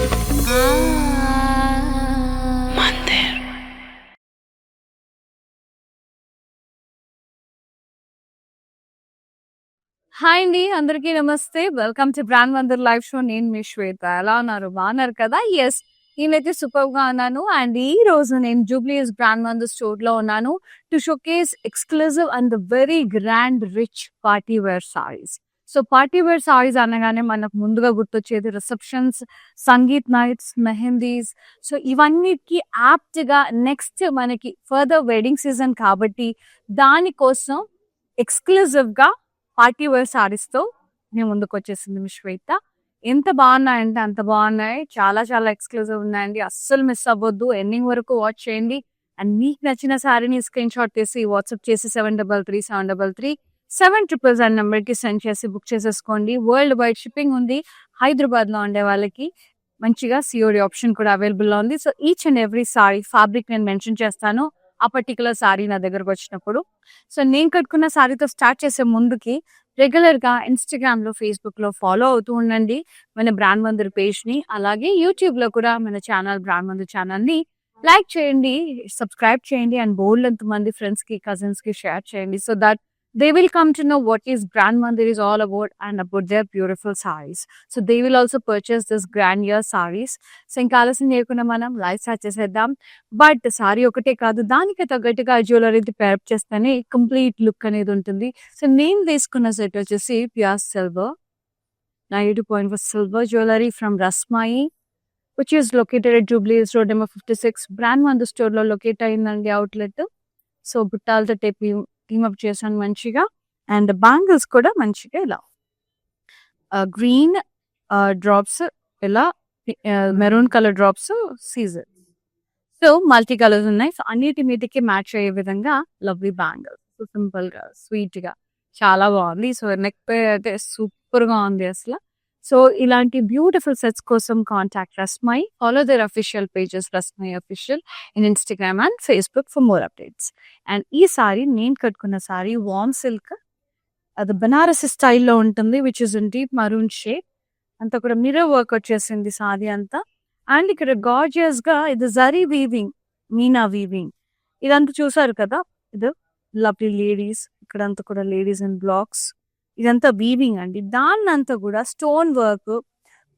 Hi అండి, అందరికీ నమస్తే. Welcome to brand Mandir live show. నేను మీ శ్వేత. ఎలా ఉన్నారు? బాగున్నారు కదా? ఎస్, నేనైతే సూపర్ గా ఉన్నాను. అండ్ ఈ రోజు నేను జూబ్లీస్ బ్రాండ్ మందిర్ స్టోర్ లో ఉన్నాను to showcase exclusive and the very grand rich party wear sarees. So party wear sarees అనగానే మనకు ముందుగా గుర్తొచ్చేది receptions, sangeet nights, mehndis. So ఇవన్నిటికి యాప్ట్ గా నెక్స్ట్ మనకి ఫర్దర్ వెడ్డింగ్ సీజన్ కాబట్టి దానికోసం ఎక్స్క్లూజివ్ గా పార్టీ వేర్ సారీస్ తో మేము ముందుకు వచ్చేసింది మీ శ్వేత. ఎంత బాగున్నాయంటే అంత బాగున్నాయి. చాలా చాలా ఎక్స్క్లూజివ్ ఉన్నాయండి. అస్సలు మిస్ అవ్వద్దు. ఎండింగ్ వరకు వాచ్ చేయండి. అండ్ మీకు నచ్చిన సారీని స్క్రీన్ షాట్ తీసి వాట్సాప్ చేసి 733733 నెంబర్ కి సెండ్ చేసి బుక్ చేసేసుకోండి. వరల్డ్ వైడ్ షిప్పింగ్ ఉంది. హైదరాబాద్ లో ఉండే వాళ్ళకి మంచిగా సిఓడి ఆప్షన్ కూడా అవైలబుల్ లో ఉంది. So each and every sorry fabric నేను మెన్షన్ చేస్తాను ఆ పర్టికులర్ సారీ నా దగ్గరకు వచ్చినప్పుడు. సో నేను కట్టుకున్న సారీతో స్టార్ట్ చేసే ముందుకి రెగ్యులర్ గా ఇన్స్టాగ్రామ్ లో, ఫేస్బుక్ లో ఫాలో అవుతూ ఉండండి మన బ్రాండ్ మందిర్ పేజ్ ని. అలాగే యూట్యూబ్ లో కూడా మన ఛానల్ బ్రాండ్ మందిర్ ఛానల్ ని లైక్ చేయండి, సబ్స్క్రైబ్ చేయండి అండ్ బోల్డ్ ఎంత మంది ఫ్రెండ్స్ కి, కజిన్స్ కి షేర్ చేయండి. So that they will come to know what is Brand Mandir is all about and about their beautiful sarees. So they will also purchase this grand year sarees. So ఇంకా ఆలస్యం చేయకుండా మనం live start చేసేద్దాం. But saree ఒకటే కాదు, దానికి తగ్గట్టుగా jewellery pair up చేస్తేనే కంప్లీట్ లుక్ అనేది ఉంటుంది. సో నేను తీసుకున్న సెట్ వచ్చేసి pure silver 92.4 silver jewellery from Rasmayi, which is located at Jubilees Road number 56. Brand Mandir store లో లొకేట్ అయిందండి అవుట్లెట్. సో బుట్టాలతో టీమప్ చేశాను మంచిగా. అండ్ బ్యాంగిల్స్ కూడా మంచిగా ఇలా గ్రీన్ డ్రాప్స్, ఇలా మెరూన్ కలర్ డ్రాప్స్ సీజర్. సో మల్టీ కలర్స్ ఉన్నాయి. సో అన్నిటి మీదకి మ్యాచ్ అయ్యే విధంగా లవ్లీ బ్యాంగిల్స్. సో సింపుల్ గా, స్వీట్ గా చాలా బాగుంది. సో నెక్ పే అయితే సూపర్ గా ఉంది అసలు. సో ఇలాంటి బ్యూటిఫుల్ సెట్స్ కోసం contact Rasmayi. Follow their official pages Rasmayi official in Instagram and Facebook for more updates. And ఈ సారీ నేను కట్టుకున్న సారీ వామ్ సిల్క్, అది బనారసి స్టైల్లో ఉంటుంది, which is in deep maroon shade. అంతా కూడా మిర్రర్ వర్క్ వచ్చేసింది సారీ అంతా. అండ్ ఇక్కడ గార్జియస్ గా ఇది జరీ వీవింగ్, మీనా వీవింగ్ ఇదంతా చూసారు కదా. ఇది లవ్లీ లేడీస్, ఇక్కడంతా కూడా లేడీస్ ఇన్ బ్లాక్స్, ఇదంతా వీవింగ్ అండి. దాన్నంతా కూడా స్టోన్ వర్క్,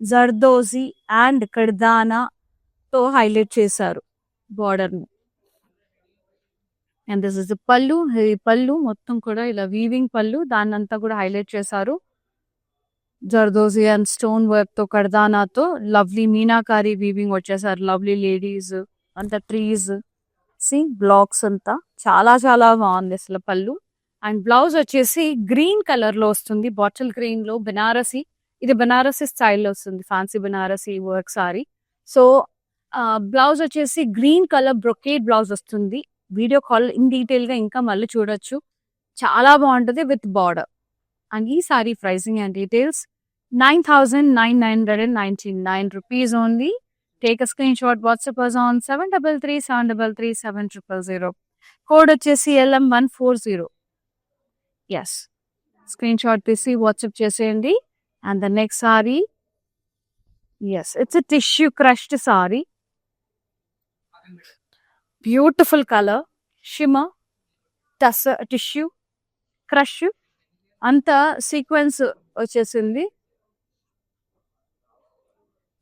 జర్దోజీ అండ్ కర్దానా తో హైలైట్ చేశారు బార్డర్ ని. అండ్ దిస్ ఇస్ పళ్ళు. ఈ పళ్ళు మొత్తం కూడా ఇలా వీవింగ్ పళ్ళు, దాన్నంతా కూడా హైలైట్ చేశారు జర్దోజీ అండ్ స్టోన్ వర్క్ తో, కర్దానాతో లవ్లీ మీనాకారి వీవింగ్ వచ్చేసారు. లవ్లీ లేడీస్ అంతా, ట్రీస్, సి బ్లాక్స్ అంతా చాలా చాలా బాగుంది అసలు పళ్ళు. అండ్ బ్లౌజ్ వచ్చేసి గ్రీన్ కలర్ లో వస్తుంది, బాటిల్ గ్రీన్ లో బనారసి. ఇది బనారసి స్టైల్లో వస్తుంది, fancy Banarasi work sorry. So blouse వచ్చేసి గ్రీన్ కలర్ బ్రొకేడ్ బ్లౌజ్ వస్తుంది. వీడియో కాల్ ఇన్ డీటెయిల్ గా ఇంకా మళ్ళీ చూడొచ్చు, చాలా బాగుంటుంది విత్ బార్డర్. అండ్ ఈ sorry pricing and details 9,999 rupees only. Take a screenshot, WhatsApp us on 7337337000. Code వచ్చేసి LM140. ఎస్, స్క్రీన్ షాట్ తీసి వాట్సాప్ చేసేయండి. And the next saree, yes, it's tissue crushed saree, beautiful colour, shimmer టస్ tissue crush అంతా sequence వచ్చేసింది.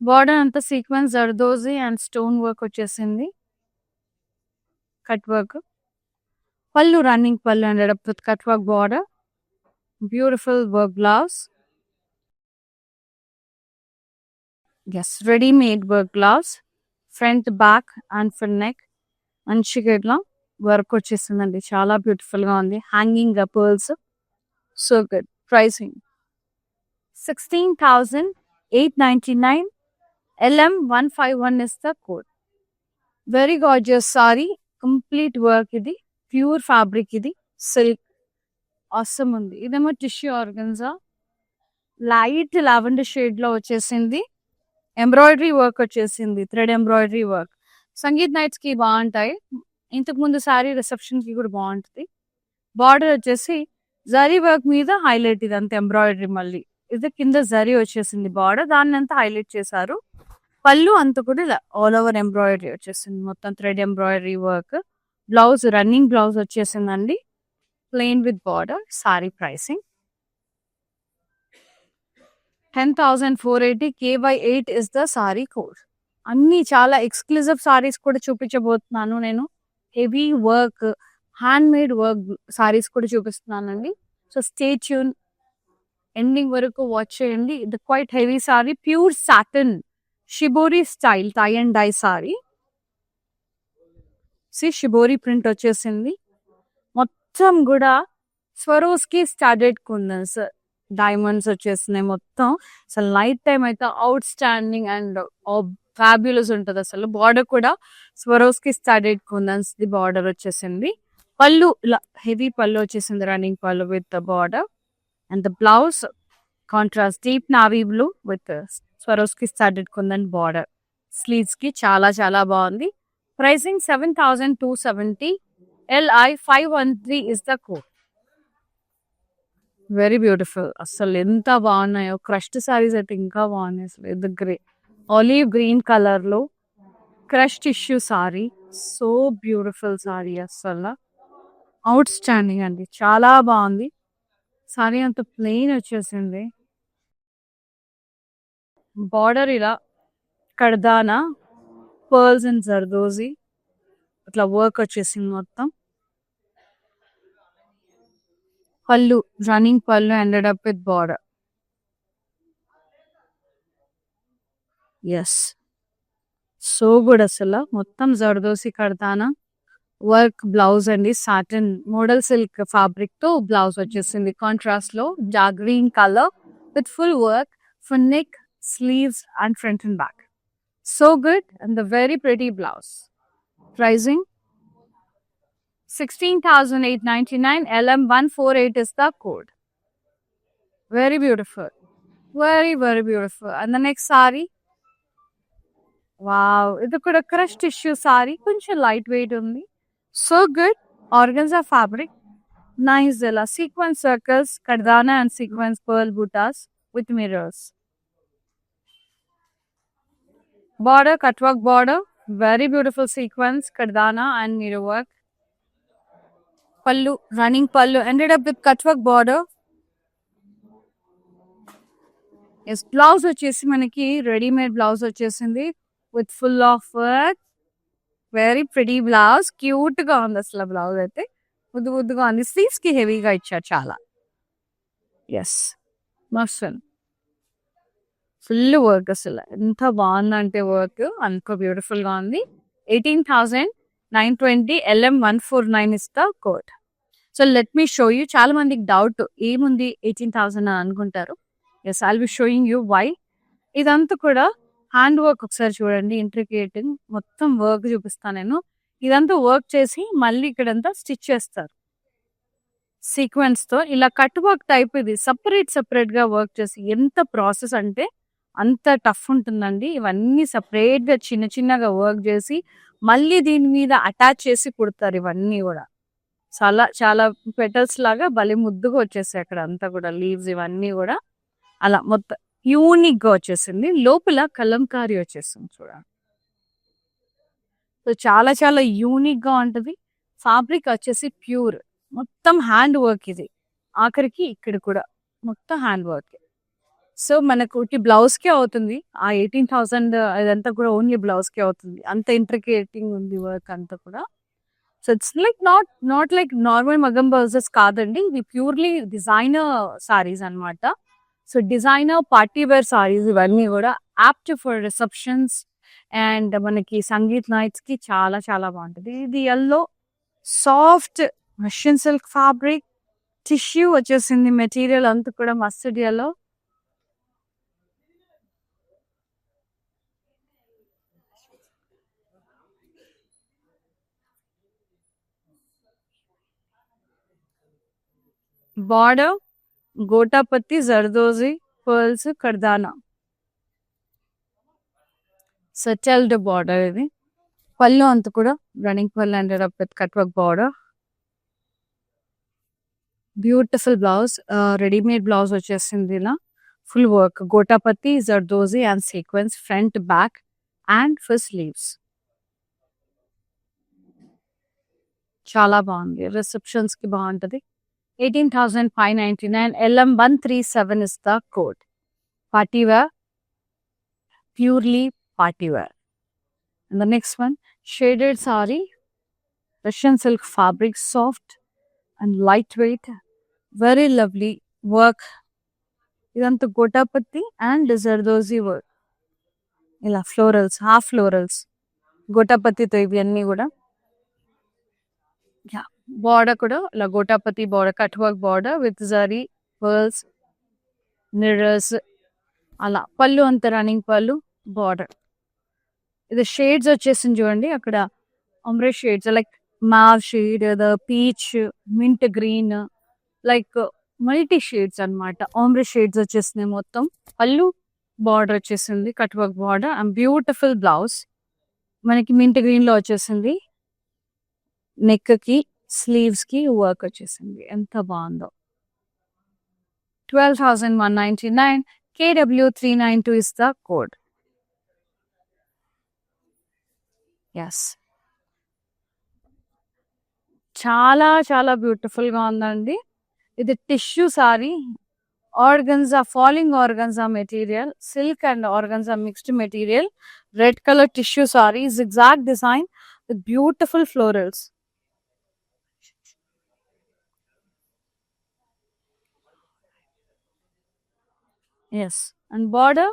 Border అంతా sequence, zardozi and stone work వచ్చేసింది, cut work. Pallu running pallu and cut work border, beautiful work blouse. Yes, readymade work blouse, front, back and full neck మంచిగా ఇట్లా work వచ్చేసిందండి. చాలా beautiful గా ఉంది. Hanging pearls, so good. Pricing 16,899. LM151 is the code. Very gorgeous saree, complete work ఇది, pure fabric, ఇది silk, awesome ఉంది. ఇదేమో tissue organza, light lavender shade లో వచ్చేసింది. ఎంబ్రాయిడరీ వర్క్ వచ్చేసింది, thread embroidery work. Sangeet nights కి బాగుంటాయి. ఇంతకు ముందు సారీ రిసెప్షన్ కి కూడా బాగుంటుంది. బార్డర్ వచ్చేసి జరీ వర్క్ మీద హైలైట్, ఇదంతా ఎంబ్రాయిడరీ. మళ్ళీ ఇది కింద జరీ వచ్చేసింది బార్డర్, దాన్ని అంతా హైలైట్ చేశారు. పళ్ళు అంతా కూడా ఇలా ఆల్ ఓవర్ ఎంబ్రాయిడరీ వచ్చేసింది, మొత్తం thread embroidery work. Blouse running blouse వచ్చేసిందండి, plain with border. Saree pricing 10,480. K/8 is the saree code. అన్ని చాలా ఎక్స్క్లూజివ్ సారీస్ కూడా చూపించబోతున్నాను నేను. Heavy work, handmade work sarees కూడా చూపిస్తున్నానండి. సో స్టే ట్యూన్, ఎండింగ్ వరకు వాచ్ చేయండి. ఇది quite heavy saree, pure satin shibori style tie and dye saree. Shibori print వచ్చేసింది, మొత్తం కూడా స్వరోస్కి స్టార్డెడ్ కుందన్స్, డైమండ్స్ వచ్చేస్తున్నాయి మొత్తం. అసలు నైట్ టైం అయితే అవుట్ స్టాండింగ్ అండ్ ఫ్యాబ్యులస్ ఉంటుంది. అసలు బార్డర్ కూడా Swarovski studded kundans the border వచ్చేసింది. పళ్ళు ఇలా హెవీ పళ్ళు వచ్చేసింది, running pallu with border. And the blouse contrast deep navy blue with Swarovski studded kundan border. Sleeves కి చాలా చాలా బాగుంది. Pricing 7,270. LI 513 is the code. Very beautiful, అసలు ఎంత బాగున్నాయో. క్రష్డ్ సారీస్ అయితే ఇంకా బాగున్నాయి అసలు. ఇది ఆలివ్ గ్రీన్ కలర్ లో crush tissue sorry, so beautiful sorry, అసలు అవుట్ స్టాండింగ్ అండి, చాలా బాగుంది. సారీ అంత ప్లెయిన్ వచ్చేసింది, బార్డర్ ఇలా కడదానా పర్ల్స్ అండ్ జర్దోజీ అట్లా వర్క్ వచ్చేసింది మొత్తం. Pallu running pallu ended up with border. Yes, so good అసలు. మొత్తం జర్దోసి కడతానా వర్క్ బ్లౌజ్ అండి, సాటిన్ మోడల్ సిల్క్ ఫ్యాబ్రిక్ తో బ్లౌజ్ వచ్చేసింది. కాంట్రాస్ట్ లో dark green colour with full work for neck, sleeves and front and back. So good and the very pretty blouse. Pricing 16,899. LM 148 is the code. Very beautiful, very very beautiful. And the next saree, wow, ఇది కూడా crush tissue saree, కొంచెం light weight ఉంది. So good, organza fabric, nice ఇలా sequence circles, kardana and sequence pearl butas with mirrors. Border cut work border, very beautiful sequence, kardana and mirror work. Pallu running pallu ended up with cut work border. Yes, blouse వచ్చేసి మనకి readymade blouse వచ్చేసింది with full of work. Very pretty blouse, cute గా ఉంది అసలు. Blouse అయితే ముద్దు ముద్దుగా ఉంది, స్లీవ్స్ కి హెవీగా ఇచ్చారు చాలా. ఎస్, మస్తు ఫుల్ వర్క్, అసలు ఎంత బాగుందంటే వర్క్ అంత బ్యూటిఫుల్ గా ఉంది. 18,920. LM 149 is the code. So let me show you. చాలా మందికి డౌట్ ఏముంది 18,000 అని అనుకుంటారు. Yes, I'll be showing you why. ఇదంతా కూడా హ్యాండ్ వర్క్, ఒకసారి చూడండి, ఇంట్రికేటింగ్ మొత్తం వర్క్ చూపిస్తాను నేను. ఇదంతా వర్క్ చేసి మళ్ళీ ఇక్కడంతా స్టిచ్ చేస్తారు సీక్వెన్స్ తో. ఇలా కట్ వర్క్ టైప్, ఇది సపరేట్ గా వర్క్ చేసి, ఎంత ప్రాసెస్ అంటే అంత టఫ్ ఉంటుందండి. ఇవన్నీ సపరేట్ గా చిన్న చిన్నగా వర్క్ చేసి మళ్ళీ దీని మీద అటాచ్ చేసి కుడతారు. ఇవన్నీ కూడా చాలా చాలా పెటల్స్ లాగా భలే ముద్దుగా వచ్చేసాయి అక్కడ అంతా కూడా. లీవ్స్ ఇవన్నీ కూడా అలా మొత్తం యూనిక్ గా వచ్చేసింది. లోపల కలంకారీ వచ్చేసింది చూడండి. సో చాలా చాలా యూనిక్ గా ఉంటది. ఫ్యాబ్రిక్ వచ్చేసి ప్యూర్, మొత్తం హ్యాండ్ వర్క్. ఇది ఆఖరికి ఇక్కడ కూడా మొత్తం హ్యాండ్ వర్క్. సో మనకు బ్లౌజ్ కే అవుతుంది ఆ 18,000. అదంతా కూడా ఓన్లీ బ్లౌజ్ కే అవుతుంది, అంత ఇంట్రికేటింగ్ ఉంది వర్క్ అంతా కూడా. So it's like not like normal మగం బ్లౌజెస్ కాదండి, ఇవి ప్యూర్లీ డిజైనర్ సారీస్ అన్నమాట. So designer party wear sarees ఇవన్నీ కూడా యాప్ట్ ఫర్ రిసెప్షన్స్ అండ్ మనకి సంగీత్ నైట్స్ కి చాలా చాలా బాగుంటుంది. ఇది yellow soft Russian silk fabric, tissue వచ్చేసింది. మెటీరియల్ అంతా కూడా mustard yellow. Border gotapatti, zardozi, pearls, kardana, settled border ఇది. పళ్ళు అంతా కూడా running pallu ended up with cut work border. Beautiful blouse, readymade blouse వచ్చేసింది ఇలా full work. Gotapatti, zardozi and sequence, front back and for sleeves. చాలా బాగుంది, రిసెప్షన్స్ కి బాగుంటది. 18,599. LM137 is the code. Party wear, purely party wear. And the next one, shaded sari, Russian silk fabric, soft and lightweight, very lovely work. ఇదంతా gotapatti and zardozi work, ఇలా florals, half florals, గోటాపత్తితో ఇవన్నీ కూడా. Border కూడా ఇలా gotapatti border, cut work border with zari pearls, mirrors, అలా. పళ్ళు అంత running పళ్ళు, బార్డర్. ఇది షేడ్స్ వచ్చేసింది చూడండి, అక్కడ ombre shades like mauve shade, peach, mint green, like multi shades అన్నమాట. ఆంబ్రే షేడ్స్ వచ్చేసినాయి మొత్తం. పళ్ళు, బార్డర్ వచ్చేసింది cut work border and beautiful blouse మనకి మింట్ గ్రీన్ లో వచ్చేసింది. నెక్ కి, స్లీవ్స్ కి వర్క్ వచ్చేసింది. ఎంత బాగుందో. 12,199. KW392 is the code. Yes, చాలా చాలా బ్యూటిఫుల్ గా ఉందండి. ఇది tissue saree, organza, falling organza material, silk and organza mixed material, red colour tissue saree, zigzag design with beautiful florals. Yes, and border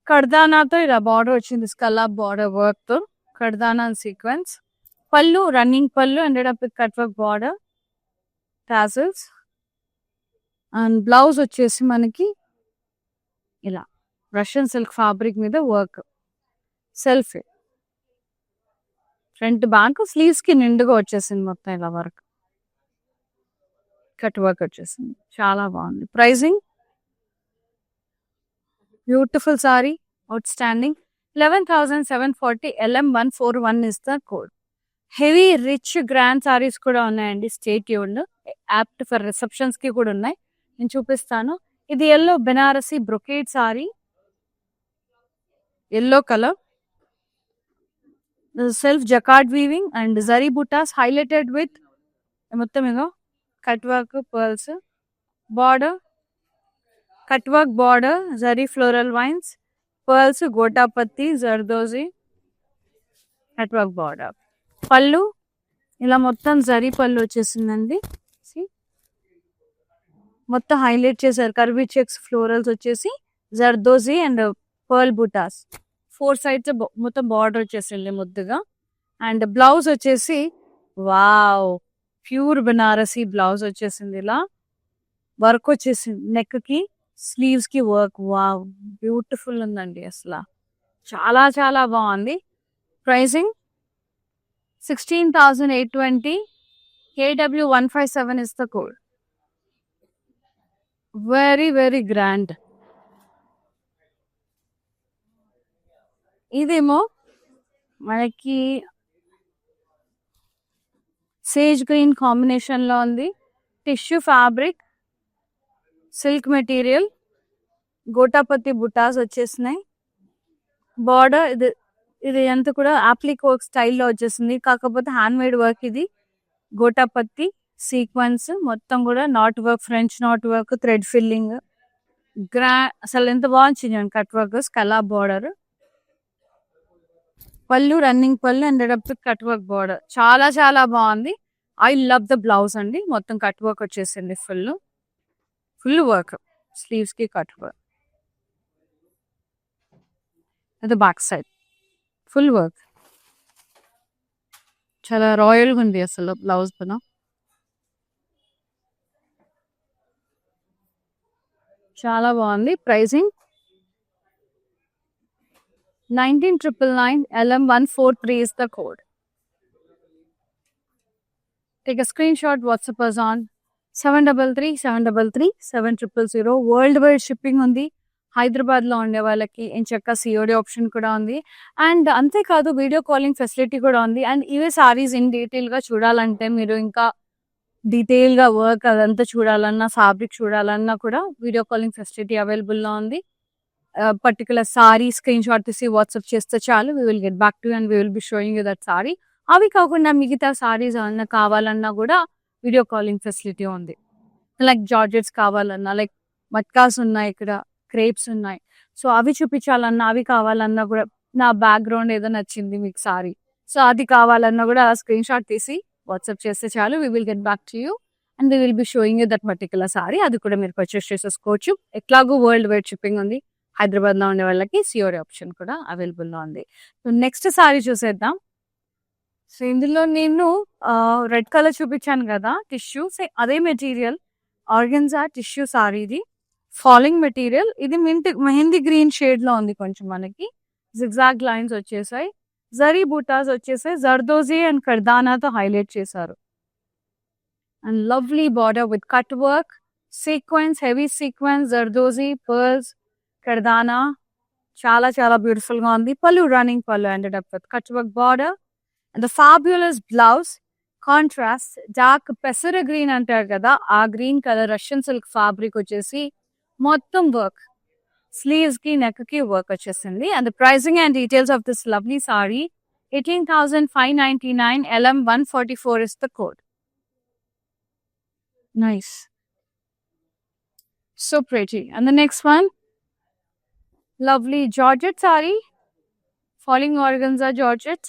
కర్దానాతో ఇలా బార్డర్ వచ్చింది, స్కల్లాప్ బార్డర్ వర్క్ తో, kardana sequence. Pallu running pallu, ended up with cut work border, tassels. And blouse వచ్చేసి మనకి ఇలా Russian silk fabric మీద work, self. Front back, sleeves కి నిండుగా వచ్చేసింది మొత్తం ఇలా వర్క్, కట్ వర్క్ వచ్చేసింది. చాలా బాగుంది. Pricing beautiful saree, outstanding. 11,740. LM141 is the code. Heavy rich grand sarees కూడా ఉన్నాయండి. Stay tuned, apt for receptions కి కూడా ఉన్నాయి, నేను చూపిస్తాను. ఇది yellow Banarasi brocade saree, yellow colour, self jacquard weaving and zari butas highlighted with మొత్తం ఇగో cut work pearls, border cut work border, zari floral vines, pearls, gotapatti, zardozi, cut work border. Pallu ఇలా మొత్తం జరీ పళ్ళు వచ్చేసిందండి. మొత్తం హైలైట్ చేశారు, కర్వీ చెక్స్ ఫ్లోరల్స్ వచ్చేసి, zardozi and pearl butas, 4 sides మొత్తం బార్డర్ వచ్చేసింది ముద్దుగా. అండ్ బ్లౌజ్ వచ్చేసి వావ్, ప్యూర్ బనారసీ బ్లౌజ్ వచ్చేసింది, ఇలా వర్క్ వచ్చేసింది. నెక్ కి, స్లీవ్స్ కి వర్క్, వావ్ బ్యూటిఫుల్ ఉందండి, అసలు చాలా చాలా బాగుంది. Pricing 16,820. KW157 is the code. Very very grand. ఇదేమో మనకి సేజ్ గ్రీన్ కాంబినేషన్ లో ఉంది. టిష్యూ ఫ్యాబ్రిక్, సిల్క్ మెటీరియల్, గోటాపత్తి బుటాస్ వచ్చేసినాయి. బార్డర్ ఇది ఎంత కూడా అప్లిక్ వర్క్ స్టైల్లో వచ్చేసింది, కాకపోతే హ్యాండ్ మేడ్ వర్క్. ఇది గోటాపత్తి సీక్వెన్స్ మొత్తం కూడా not work, French knot work, thread filling, అసలు ఎంత బాగుంది కట్ వర్క్, స్కల్లాప్ బార్డర్. పళ్ళు running pallu, ended up with cut work border, చాలా చాలా బాగుంది. ఐ లవ్ ద బ్లౌజ్ అండి, మొత్తం కట్ వర్క్ వచ్చేసింది, ఫుల్ వర్క్, స్లీవ్స్ కి కట్ వర్క్. అది బ్యాక్ సైడ్ ఫుల్ వర్క్, చాలా రాయల్గా ఉంది అసలు బ్లౌజ్ పైన. చాలా బాగుంది. Pricing 19,999. LM143 is the code. Take a screenshot, WhatsApp us on 733-733-7000. World wide shipping ఉంది. హైదరాబాద్ లో ఉండే వాళ్ళకి ఎంచక్క సిఓడి ఆప్షన్ కూడా ఉంది. అండ్ అంతేకాదు వీడియో కాలింగ్ ఫెసిలిటీ కూడా ఉంది. అండ్ ఇవే సారీస్ ఇన్ డీటెయిల్ గా చూడాలంటే, మీరు ఇంకా డీటెయిల్ గా వర్క్ అదంతా చూడాలన్నా, ఫ్యాబ్రిక్ చూడాలన్నా కూడా వీడియో కాలింగ్ ఫెసిలిటీ అవైలబుల్ లో ఉంది. పర్టికులర్ సారీ స్క్రీన్ షాట్ తీసి వాట్సాప్ చేస్తే చాలు, we will get back to and we will be showing you that sari. అవి కాకుండా మిగతా సారీస్ ఏమన్నా కావాలన్నా కూడా వీడియో కాలింగ్ ఫెసిలిటీ ఉంది. లైక్ జార్జెట్స్ కావాలన్నా, లైక్ మట్కాస్ ఉన్నాయి, ఇక్కడ క్రేప్స్ ఉన్నాయి. సో అవి చూపించాలన్నా, అవి కావాలన్నా కూడా, నా బ్యాక్గ్రౌండ్ ఏదో నచ్చింది మీకు సారీ, సో అది కావాలన్నా కూడా స్క్రీన్ షాట్ తీసి వాట్సాప్ చేస్తే చాలు, we will get back to you and we will be showing you that particular sari. అది కూడా మీరు పర్చేస్ చేసేసుకోవచ్చు. ఎట్లాగూ వరల్డ్ వైడ్ షిప్పింగ్ ఉంది. హైదరాబాద్లో ఉండే వాళ్ళకి సిఓడి ఆప్షన్ కూడా అవైలబుల్లో ఉంది. సో నెక్స్ట్ సారీ చూసేద్దాం. సో ఇందులో నేను రెడ్ కలర్ చూపించాను కదా టిష్యూ, అదే మెటీరియల్ ఆర్గన్జా టిష్యూ సారీ. ఇది ఫాలింగ్ మెటీరియల్. ఇది మెహందీ గ్రీన్ షేడ్ లో ఉంది. కొంచెం మనకి జిగ్జాగ్ లైన్స్ వచ్చేసాయి, జరీ బూటాస్ వచ్చేసాయి, జర్దోజీ అండ్ కర్దానాతో హైలైట్ చేశారు. And lovely border with cut work, sequence, heavy sequence, zardozi, pearls, kardana, చాలా చాలా బ్యూటిఫుల్ గా ఉంది. Pallu running pallu ended up with cut work border and the fabulous blouse. Contrast dark పెసర గ్రీన్ అంటారు కదా, ఆ green colour Russian silk fabric వచ్చేసి మొత్తం వర్క్, స్లీవ్స్ కి నెక్ కి వర్క్ వచ్చేసింది. And the pricing and details of this lovely saree 18,599, LM 144 is the code. Nice, so pretty. And the next one, lovely Georgette saree, falling organza Georgette,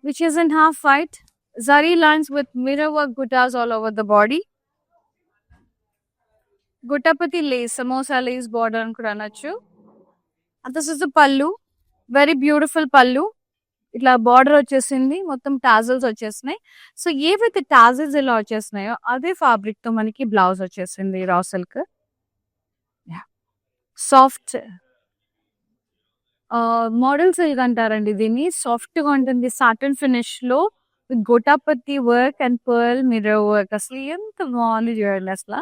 which is in half white, zari lines with mirror work buttas all over the body. Guttapati lace, samosa lace border అని కూడా అనొచ్చు. And this is the pallu, very beautiful pallu. ఇట్లా border వచ్చేసింది, మొత్తం tassels వచ్చేసినాయి. So ఏవైతే tassels ఇలా వచ్చేసినాయో అదే ఫ్యాబ్రిక్ తో మనకి బ్లౌజ్ వచ్చేసింది, raw silk. Soft model silk అంటారండి దీన్ని. సాఫ్ట్ గా ఉంటుంది, సాటన్ ఫినిష్ లో with gota patti work and pearl mirror work. అసలు ఎంత బాగుంది చూడండి అసలు.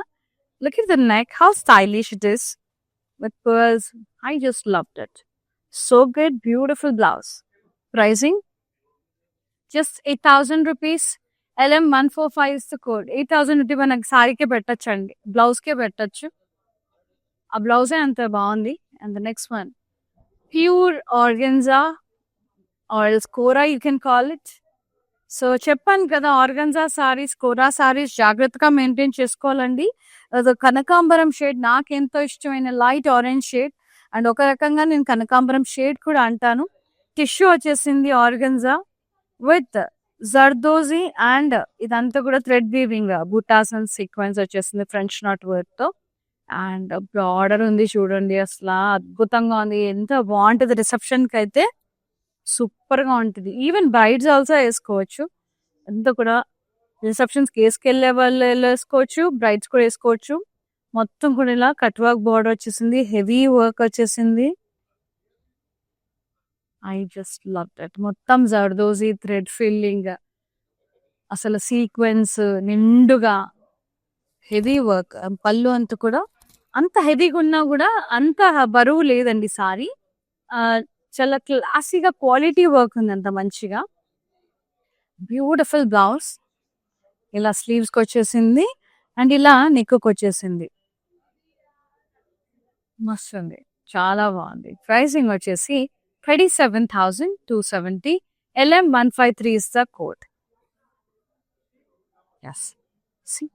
Look at the neck, how stylish it is with pearls. I just loved it. So good, beautiful blouse. Pricing just 8,000 rupees. LM 145 is the code. 8,000 rupees మనకి సారీకే పెట్టచ్చండి, blouse కే పెట్టచ్చు. ఆ బ్లౌజే అంత బాగుంది. And the next one, pure organza or else kora you can call it. So చెప్పాను కదా, organza saris, కోరా సారీస్ జాగ్రత్తగా maintain చేసుకోవాలండి. అది కనకాంబరం షేడ్ నాకు ఎంతో ఇష్టమైన లైట్ ఆరెంజ్ షేడ్, అండ్ ఒక రకంగా నేను కనకాంబరం షేడ్ కూడా అంటాను. టిష్యూ వచ్చేసింది ఆర్గన్జా విత్ జర్దోజీ అండ్ ఇదంతా కూడా thread weaving buttas and sequence వచ్చేసింది ఫ్రెంచ్ నాట్ వర్క్ తో. అండ్ బార్డర్ ఉంది చూడండి, అసలు అద్భుతంగా ఉంది. ఎంత బాగుంటుంది రిసెప్షన్ కి అయితే, సూపర్ గా ఉంటుంది. ఈవెన్ బ్రైడ్స్ ఆల్సో వేసుకోవచ్చు. అంతా కూడా రిసెప్షన్స్ కి వేసుకెళ్లే వాళ్ళు వేసుకోవచ్చు, బ్రైడ్స్ కూడా వేసుకోవచ్చు. మొత్తం కూడా ఇలా కట్ వర్క్ బార్డర్ వచ్చేసింది, హెవీ వర్క్ వచ్చేసింది. I just love that. మొత్తం జర్దోజీ థ్రెడ్ ఫిల్లింగ్, అసలు సీక్వెన్స్ నిండుగా హెవీ వర్క్. పళ్ళు అంతా కూడా అంత హెవీగా ఉన్నా కూడా అంత బరువు లేదండి సారీ. చాలా క్లాసీగా క్వాలిటీ వర్క్ ఉంది, అంత మంచిగా. బ్యూటిఫుల్ బ్లౌజ్, ఇలా స్లీవ్స్ కి వచ్చేసింది అండ్ ఇలా నెక్ కి వచ్చేసింది. మస్తు ఉంది, చాలా బాగుంది. ప్రైసింగ్ వచ్చేసి 37,270. LM 153 is the code. Yes. See.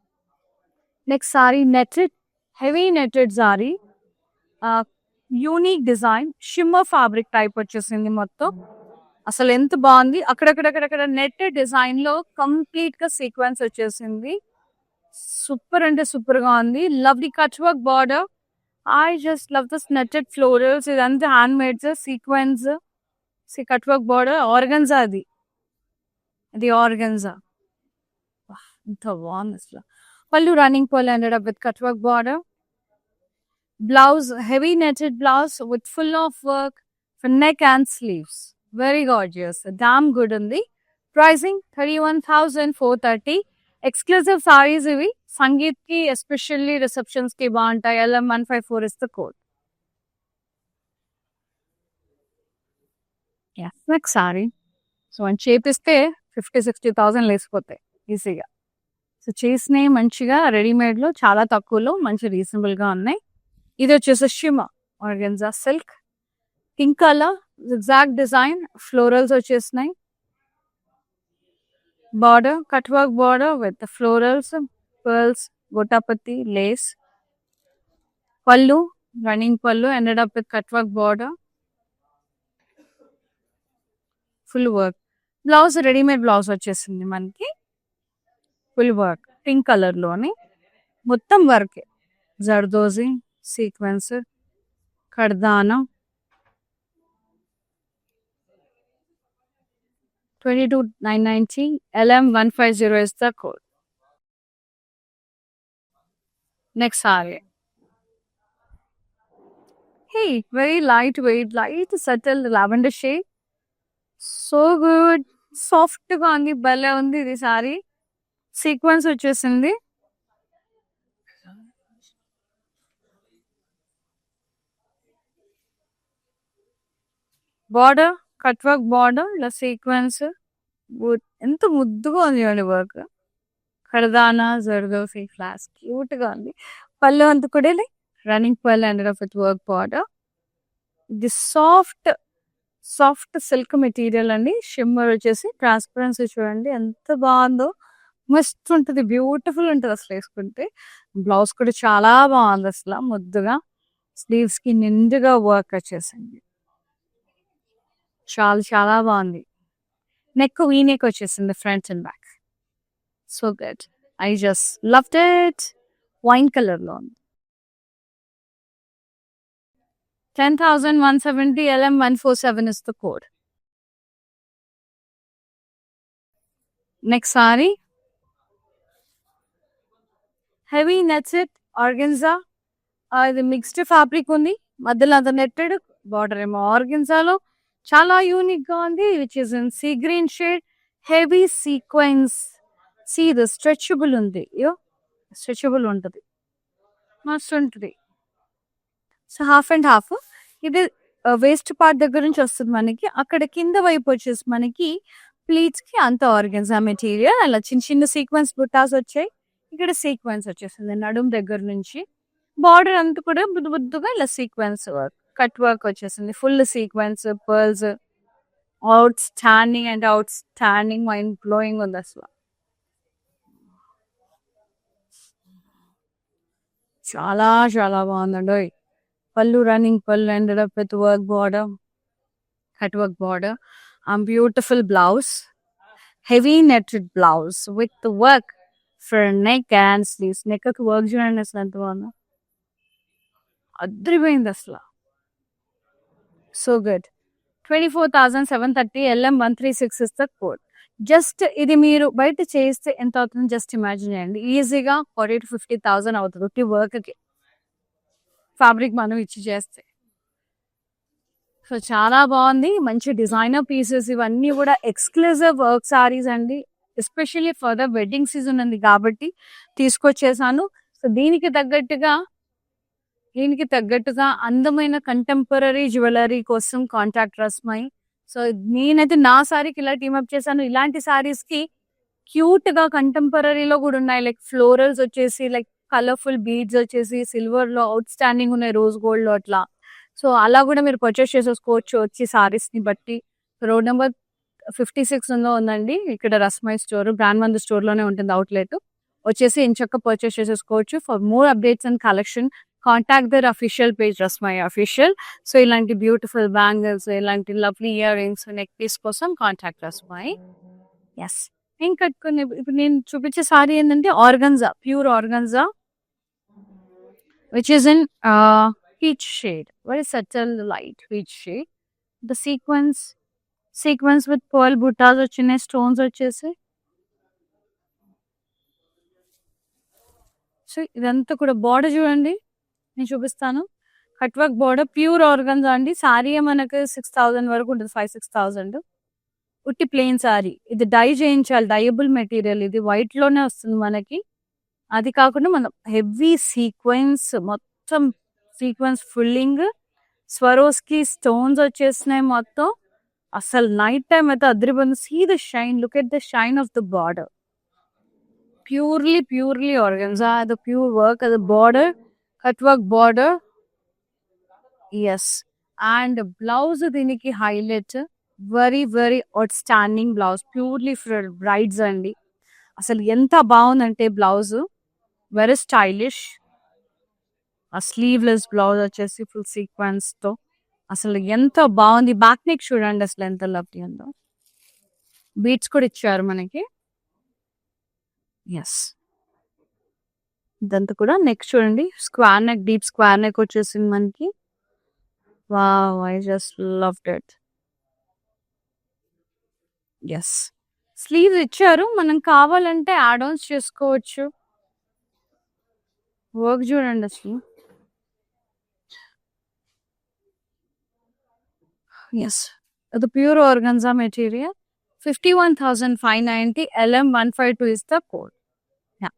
Next saree, netted, heavy netted saree. Unique design, shimmer fabric type వచ్చేసింది మొత్తం. అసలు ఎంత బాగుంది. అక్కడక్కడక్కడ నెట్టెడ్ డిజైన్ లో కంప్లీట్ గా సీక్వెన్స్ వచ్చేసింది. సూపర్ అంటే సూపర్ గా ఉంది. Lovely cut work border. I just love this netted florals. ఇదంతా hand mades, sequence, cut work border. Organza ఇది ఆర్గన్జా. ఎంత బాగుంది అసలు. Pallu running pallu ended up with cut work border. Blouse, heavy netted blouse with full of work for neck and sleeves. Very gorgeous. Damn good undi. Pricing 31,430. Exclusive sarees ivi. Sangeet ki, especially receptions ki baantai. LM 154 is the code. Yes, next saree. So one shape iste 50,000-60,000 లేసిపోతాయి ఈజీగా. So చేసినవి మంచిగా readymade లో చాలా తక్కువలో మంచి reasonable గా ఉన్నాయి. ఇది వచ్చేసి shimmer organza silk, pink colour, exact design, florals వచ్చేసినాయి. Border, cut work border with florals, pearls, gota patti, lace. Pallu, running pallu, ended up with cut work border, full work. Blouse readymade blouse వచ్చేసింది మనకి, ఫుల్ వర్క్ పింక్ కలర్ లోని, మొత్తం work, zardozi sequence, kardana. 22,990, LM150 is the code. Next saree. Hey, very lightweight, light subtle lavender shade. So good. Soft గా ఉంది, భలే ఉంది ఇది sorry. Sequence వచ్చేసింది. బార్డర్, కట్ వర్క్ బార్డర్, ఇలా సీక్వెన్స్, ఎంత ముద్దుగా ఉంది అండి వర్క్. కర్దానా, జర్దోసి ఫ్లాస్, క్యూట్ గా ఉంది. పళ్ళు అంతా కూడా running pallu, ended up with work border. ఇది సాఫ్ట్ సిల్క్ మెటీరియల్ అండి. షిమ్మర్ వచ్చేసి ట్రాన్స్పరెన్సీ చూడండి ఎంత బాగుందో, మస్త్ ఉంటుంది, బ్యూటిఫుల్ ఉంటుంది అసలు వేసుకుంటే. బ్లౌజ్ కూడా చాలా బాగుంది అసలు, ముద్దుగా స్లీవ్స్ కి నిండుగా వర్క్ వచ్చేసింది, చాలా బాగుంది. నెక్ వీ నెక్ వచ్చేసింది, front and back. So good, I just loved it. Wine colour లో ఉంది. 10,170, LM147 is the code. Next saree. Heavy netted organza. ఇది మిక్స్డ్ ఫ్యాబ్రిక్ ఉంది, మధ్యలో అంత నెట్టెడ్, బార్డర్ ఏమో ఆర్గెన్జాలో చాలా యూనిక్ గా ఉంది, which is in sea green shade, heavy sequence. See ఇది స్ట్రెచబుల్ ఉంది, స్ట్రెచబుల్ ఉంటుంది, మస్తు ఉంటుంది. So half and half. ఇది వేస్ట్ పార్ట్ దగ్గర నుంచి వస్తుంది మనకి, అక్కడ కింద వైపు వచ్చేసి మనకి ప్లీట్స్ కి అంత ఆర్గెన్జా మెటీరియల్, అలా చిన్న చిన్న సీక్వెన్స్ బుట్టాస్ వచ్చాయి. ఇక్కడ సీక్వెన్స్ వచ్చేసింది నడుం దగ్గర నుంచి. బార్డర్ అంతా కూడా బుద్దుగా ఇలా సీక్వెన్స్ వర్క్, కట్ వర్క్ వచ్చేసింది, full sequence, pearls. Out standing mind blowing ఉంది అసలు, చాలా బాగుందండి. పళ్ళు, running pallu, ended up with work border, cut work border, beautiful blouse, heavy netted blouse with the work for neck and sleeves. Neck కి work చూడండి అసలు ఎంత బాగుందో, అద్రిపోయింది అసలు. So good. 24,730, LM136 is the code. Just ఇది మీరు బయట చేస్తే ఎంత అవుతుంది జస్ట్ ఇమాజిన్ చేయండి, ఈజీగా 40,000 to 50,000 అవుతుంది వర్క్ కి, ఫ్యాబ్రిక్ మనం ఇచ్చి చేస్తే. సో చాలా బాగుంది, మంచి డిజైనర్ పీసెస్, ఇవన్నీ కూడా ఎక్స్క్లూజివ్ వర్క్ సారీస్ అండి. Especially for the wedding season ఉంది కాబట్టి తీసుకొచ్చేసాను. సో దీనికి తగ్గట్టుగా అందమైన కంటెంపరీ జ్యువెలరీ కోసం కాంటాక్ట్ రస్మై. సో నేనైతే నా సారీకి ఇలా టీమప్ చేశాను. ఇలాంటి సారీస్ కి క్యూట్ గా కంటెంపరీలో కూడా ఉన్నాయి, లైక్ ఫ్లోరల్స్ వచ్చేసి, లైక్ కలర్ఫుల్ బీడ్స్ వచ్చేసి, సిల్వర్ లో అవుట్ స్టాండింగ్ ఉన్నాయి, రోజ్ గోల్డ్ లో అట్లా. సో అలా కూడా మీరు పర్చేస్ చేసేసుకోవచ్చు వచ్చి సారీస్ ని బట్టి. రోడ్ నెంబర్ 56 ఉందండి ఇక్కడ రస్మై స్టోర్, బ్రాండ్ స్టోర్ లోనే ఉంటుంది అవుట్లెట్. వచ్చేసి ఇంచక్క పర్చేస్ చేసేసుకోవచ్చు. For more updates and collection contact the official page Rasmai official. So ఇలాంటి బ్యూటిఫుల్ బ్యాంగిల్స్, ఇలాంటి lovely earrings, neck piece కోసం కాంటాక్ట్ రస్మై. ఎస్, నేను కట్టుకునే ఇప్పుడు నేను చూపించే సారీ ఏంటంటే organza, pure organza, which is in peach shade, very subtle light peach shade. The sequence with pearl buttas వచ్చినాయి, స్టోన్స్ వచ్చేసి. సో ఇదంతా కూడా బార్డర్ చూడండి, నేను చూపిస్తాను. Cut work border, pure organza అండి. సారీ మనకు 6,000 వరకు ఉంటుంది, 5,000-6,000. ఉట్టి ప్లెయిన్ సారీ, ఇది డై చేయించాలి, డైయబుల్ మెటీరియల్, ఇది వైట్ లోనే వస్తుంది మనకి. అది కాకుండా మనం హెవీ సీక్వెన్స్, మొత్తం సీక్వెన్స్ ఫుల్లింగ్, స్వరోస్కి స్టోన్స్ వచ్చేసినాయి మొత్తం. అసలు నైట్ టైం అయితే అద్రిపోయింది. See the shine, look at the shine of the border. Purely organza, అది ప్యూర్ వర్క్, అది border, cut work border. Yes. And blouse దీనికి highlight. Very very outstanding blouse. Purely for brides అండి. అసలు ఎంత బాగుందంటే blouse very stylish. ఆ sleeveless blouse వచ్చేసి full sequence తో అసలు ఎంత బాగుంది. బ్యాక్ నెక్ చూడండి అసలు ఎంత లవ్లీ ఉందో. బీట్స్ కూడా ఇచ్చారు మనకి. ఎస్. ఇదంతా కూడా నెక్ చూడండి, square neck, deep square neck వచ్చేసింది మనకి. Wow, I just loved it. Yes. Sleeves ఇచ్చారు, మనం కావాలంటే యాడ్ ఆన్స్ చేసుకోవచ్చు. వర్క్ చూడండి అసలు. ఎస్, అది pure organza material. 51,590. LM152 is the code. Yeah,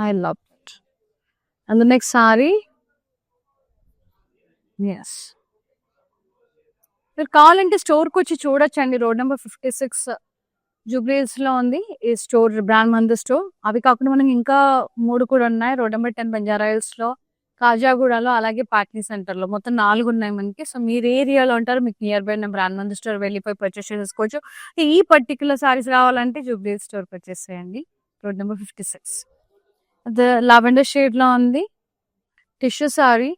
I love it. And the next saree. Yes. మీరు కావాలంటే స్టోర్కి వచ్చి చూడొచ్చండి. రోడ్ నెంబర్ 56 జూబ్లీహిల్స్ లో ఉంది ఈ స్టోర్, బ్రాండ్ మందిర్ స్టోర్. అవి కాకుండా మనకి ఇంకా 3 కూడా ఉన్నాయి. రోడ్ నెంబర్ 10 బంజారాహిల్స్ లో, కాజాగూడలో, అలాగే పాట్నీ సెంటర్ లో. మొత్తం 4 ఉన్నాయి మనకి. సో మీరు ఏరియాలో ఉంటారు, మీకు near by brand Mandir store వెళ్ళిపోయి పర్చేస్ చేసుకోవచ్చు. ఈ పర్టికులర్ సారీస్ కావాలంటే జూబ్లీహిల్స్ స్టోర్ పర్చేస్ చేయండి. Road number 56. అది లావెండర్ షేడ్ లో ఉంది. Tissue sorry,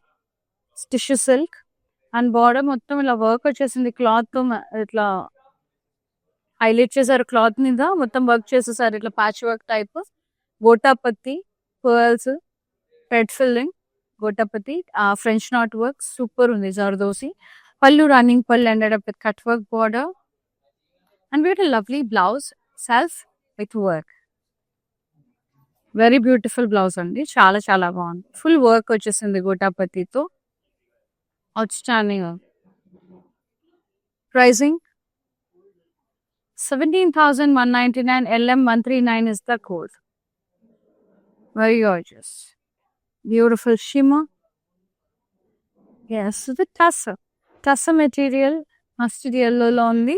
tissue silk and border మొత్తం ఇలా వర్క్ వచ్చేసింది. క్లాత్ ఇట్లా హైలైట్ చేశారు, క్లాత్ మీద మొత్తం వర్క్ చేసేసారు. ఇట్లా patch work type. Gota patti, pearls, thread filling, gota patti, French knot work super ఉంది. Zardozi pallu, running pallu ended up with cut work border and beautiful lovely blouse self with work. Very beautiful blouse అండి, చాలా చాలా బాగుంది. ఫుల్ వర్క్ వచ్చేసింది గోటాపత్తితో. Outstanding. Pricing 17,199. LM139 is the code. Very gorgeous. Beautiful shimmer. Yes, the tussar. Tussar material. Mustard yellow లో ఉంది.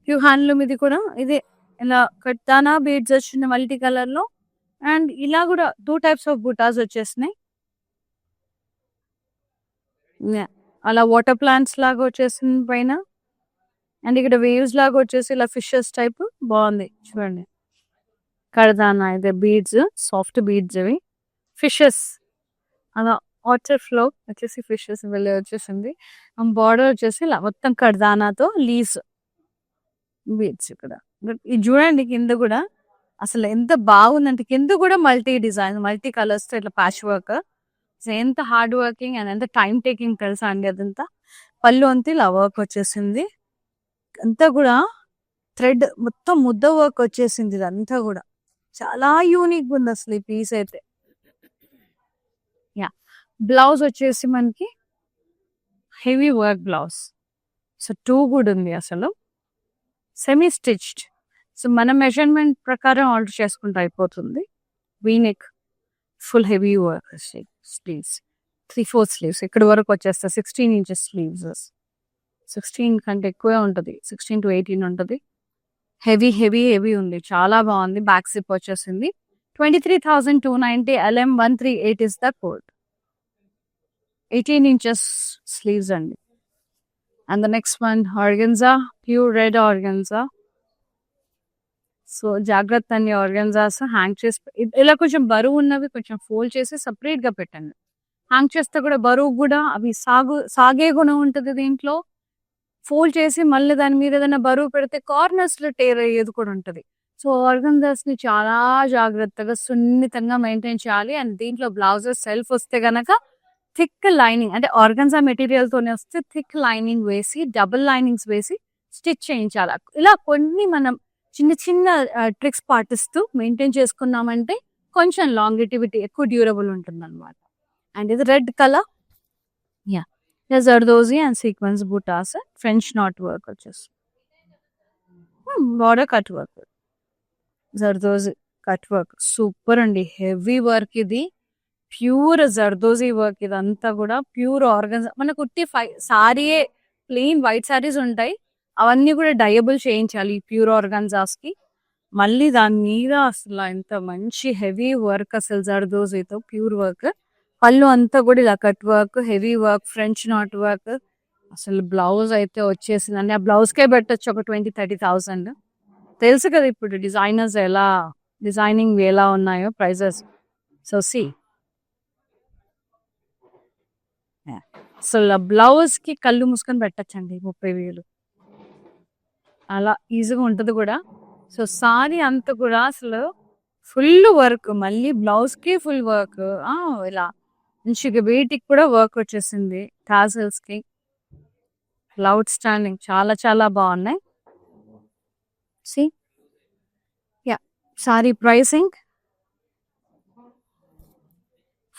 Pure handloom ఇది కూడా. ఇది ఇలా కట్టానా బీడ్స్ వచ్చిన మల్టీ కలర్ లో. అండ్ ఇలా కూడా 2 types ఆఫ్ బుటాస్ వచ్చేసినాయి. అలా వాటర్ ప్లాంట్స్ లాగా వచ్చేసింది పైన. అండ్ ఇక్కడ వేవ్స్ లాగా వచ్చేసి ఇలా ఫిషెస్ టైప్ బాగుంది చూడండి. కడదానా ఇది బీడ్స్, సాఫ్ట్ బీడ్స్ అవి. ఫిషెస్ అలా వాటర్ ఫ్లో వచ్చేసి ఫిషెస్ వెళ్ళి వచ్చేసింది. బార్డర్ వచ్చేసి ఇలా మొత్తం కడదానాతో లీవ్స్ బీడ్స్ ఇక్కడ. ఇది చూడండి కింద కూడా అసలు ఎంత బాగుందంటే, కింద కూడా మల్టీ డిజైన్, మల్టీ కలర్స్ తో ఇట్లా ప్యాచ్ వర్క్. ఎంత హార్డ్ వర్కింగ్ అండ్ ఎంత టైం టేకింగ్ తెలుసా అండి అదంతా. పళ్ళు అంతా ఇలా వర్క్ వచ్చేసింది. అంతా కూడా థ్రెడ్ మొత్తం ముద్ద వర్క్ వచ్చేసింది. ఇదంతా కూడా చాలా యూనిక్ ఉంది అసలు ఈ పీస్ అయితే. యా, బ్లౌజ్ వచ్చేసి మనకి హెవీ వర్క్ బ్లౌజ్. సో 2 కూడా ఉంది అసలు. Semi stitched. సో మన మెజర్మెంట్ ప్రకారం ఆర్డర్ చేసుకుంటే అయిపోతుంది. V-neck, full heavy work sleeves, 3/4 sleeves ఇక్కడ వరకు వచ్చేస్తాయి. 16 inches స్లీవ్స్. 16 కంటే ఎక్కువే ఉంటుంది, 16 to 18 ఉంటుంది. హెవీ హెవీ హెవీ ఉంది, చాలా బాగుంది. బ్యాక్ సిప్ వచ్చేసింది. 23,290. LM138 is the code. 18 inches sleeves అండి. And the next one organza, pure red organza. So జాగ్రత్త అండి, ఆర్గన్జాస్ హ్యాంగ్ చేసి ఇలా కొంచెం బరువు ఉన్నవి కొంచెం ఫోల్డ్ చేసి సపరేట్ గా పెట్టండి. హ్యాంగ్ చేస్తే కూడా బరువు కూడా అవి సాగే గుణం ఉంటుంది దీంట్లో. ఫోల్డ్ చేసి మళ్ళీ దాని మీద ఏదైనా బరువు పెడితే కార్నర్స్ లో టేర్ అయ్యేది కూడా ఉంటుంది. సో ఆర్గన్జాస్ ని చాలా జాగ్రత్తగా సున్నితంగా మెయింటైన్ చేయాలి. అండ్ దీంట్లో బ్లౌజెస్ సెల్ఫ్ వస్తే గనక థిక్ లైనింగ్, అంటే ఆర్గన్జా మెటీరియల్ తోనే వస్తే థిక్ లైనింగ్ వేసి, డబుల్ లైనింగ్స్ వేసి స్టిచ్ చేయించాలి. ఇలా కొన్ని మనం చిన్న చిన్న ట్రిక్స్ పాటిస్తూ మెయింటైన్ చేసుకున్నామంటే కొంచెం లాంగిటివిటీ, ఎక్కువ డ్యూరబుల్ ఉంటుంది అనమాట. అండ్ ఇది red colour. Yeah, zardozi and sequence butas, French knot work వచ్చేసి border cut work, zardozi cut work super అండి. హెవీ వర్క్ ఇది, ప్యూర్ జర్దోజీ వర్క్. ఇదంతా కూడా ప్యూర్ ఆర్గన్స్. మనకు ఉట్టి సారీయే ప్లెయిన్ వైట్ సారీస్ ఉంటాయి, అవన్నీ కూడా డయబుల్ చేయించాలి ఈ ప్యూర్ ఆర్గన్జాస్ కి. మళ్ళీ దాని మీద అసలు ఎంత మంచి హెవీ వర్క్ అసలు జర్దోజీతో ప్యూర్ వర్క్. పళ్ళు అంతా కూడా ఇలా cut work, heavy work, French knot work. అసలు బ్లౌజ్ అయితే వచ్చేసిందండి. ఆ బ్లౌజ్కే పెట్టచ్చు ఒక 20,000-30,000. తెలుసు కదా ఇప్పుడు డిజైనర్స్ ఎలా డిజైనింగ్ ఎలా ఉన్నాయో ప్రైజెస్. సో సి అసలు బ్లౌజ్ కి కళ్ళు మూసుకొని పెట్టచ్చండి 30,000. అలా ఈజీగా ఉంటుంది కూడా. సో సారీ అంతా కూడా అసలు ఫుల్ వర్క్, మళ్ళీ బ్లౌజ్ కి ఫుల్ వర్క్, ఇలా మంచిగా వీటికి కూడా వర్క్ వచ్చేసింది. టాజల్స్ కి అవుట్ స్టాండింగ్, చాలా చాలా బాగున్నాయి. సి యా sari pricing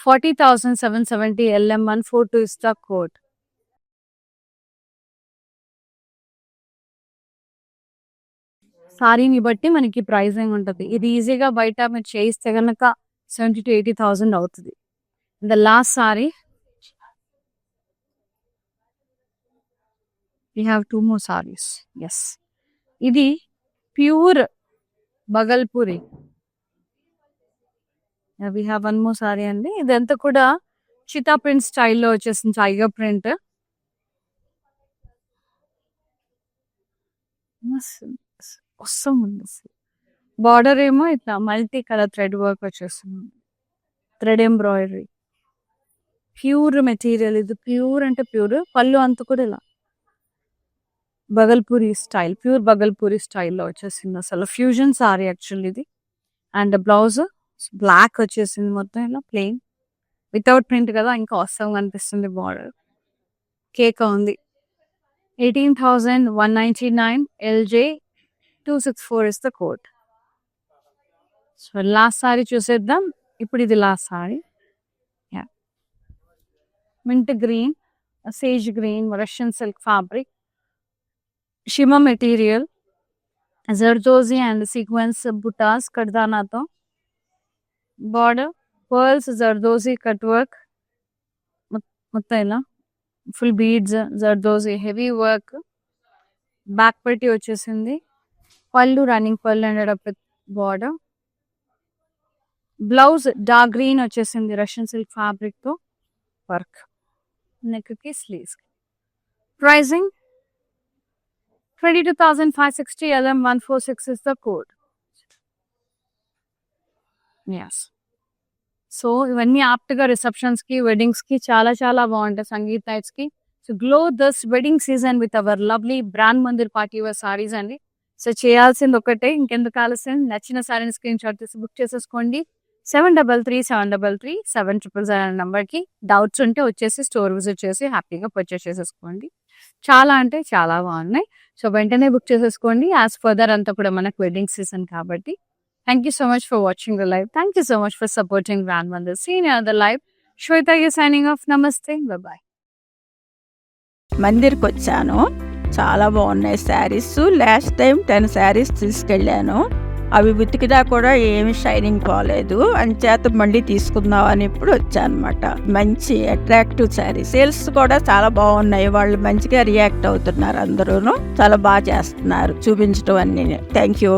40,770 LM142 is the code. సారీని బట్టి మనకి ప్రైసింగ్ ఉంటుంది. ఇది ఈజీగా బయట మీరు చేయిస్తే కనుక 70,000-80,000 అవుతుంది. The last sorry we have 2 more sarees. Yes, ఇది pure Bhagalpuri. we have one more saree అండి. ఇదంతా కూడా చితా ప్రింట్ స్టైల్లో వచ్చేసింది, టైగర్ ప్రింట్. వస్తుంది బార్డర్ ఏమో ఇట్లా మల్టీ కలర్ థ్రెడ్ వర్క్ వచ్చేస్తుంది, థ్రెడ్ ఎంబ్రాయిడరీ, ప్యూర్ మెటీరియల్. ఇది ప్యూర్ అంటే ప్యూర్. పళ్ళు అంతా కూడా ఇలా బగల్పూరి స్టైల్, ప్యూర్ బగల్పూరి స్టైల్లో వచ్చేసింది. అసలు ఫ్యూజన్ సారీ యాక్చువల్లీ ఇది. అండ్ బ్లౌజ్ బ్లాక్ వచ్చేసింది, మొత్తం ఇలా ప్లెయిన్ వితౌట్ ప్రింట్ కదా, ఇంకా అవసరం అనిపిస్తుంది. బార్డర్ కేక్ ఉంది. 18,199 LJ264 is the code. So last sari చూసేద్దాం. ఇప్పుడు ఇది last sari. Yeah mint green, sage green, Russian silk fabric, shimmer material, zardozi and sequence butas కడ్దానాతో, border pearls, zardozi cut work, మొత్తం ఇలా full beads, zardozi heavy work, back పట్టి వచ్చేసింది. Pallu running pallu and border. Blouse dark green వచ్చేసింది, Russian silk fabric తో work, neck కి sleeves. Pricing 22,560 LM146 is the code. Yes. So ఇవన్నీ ఆప్ట్గా రిసెప్షన్స్ కి, వెడ్డింగ్స్ కి చాలా చాలా బాగుంటాయి, సంగీత్ నైట్స్ కి. So glow this wedding season with our lovely brand Mandir party wear saris అండి. సో చేయాల్సింది ఒకటే, ఇంకెందుకు ఆలస్యం, నచ్చిన సారీని స్క్రీన్ షాట్ తీసి బుక్ చేసేసుకోండి. 7337337000 నెంబర్కి. డౌట్స్ ఉంటే వచ్చేసి స్టోర్ విజిట్ చేసి హ్యాపీగా పర్చేస్ చేసేసుకోండి. చాలా అంటే చాలా బాగున్నాయి. సో వెంటనే బుక్ చేసేసుకోండి. యాజ్ ఫర్దర్ అంతా కూడా మనకు వెడ్డింగ్ సీజన్ కాబట్టి. Thank you so much for watching the live. Thank you so much for supporting Brand Mandir. See you in the live. Shweta is signing off. Namaste. Bye-bye. మందిర్కి వచ్చాను. చాలా బాగున్నాయి saris. Last time 10 saris తీసుకెళ్ళాను. అవి ఉతికిదా కూడా ఏమి shining పోలేదు. అంచేత మళ్ళీ తీసుకుందాం అని ఇప్పుడు వచ్చాను అనమాట. మంచి అట్రాక్టివ్ శారీ. సేల్స్ కూడా చాలా బాగున్నాయి. వాళ్ళు మంచిగా రియాక్ట్ అవుతున్నారు. అందరూ చాలా బాగా చేస్తున్నారు చూపించడం అన్ని. Thank you.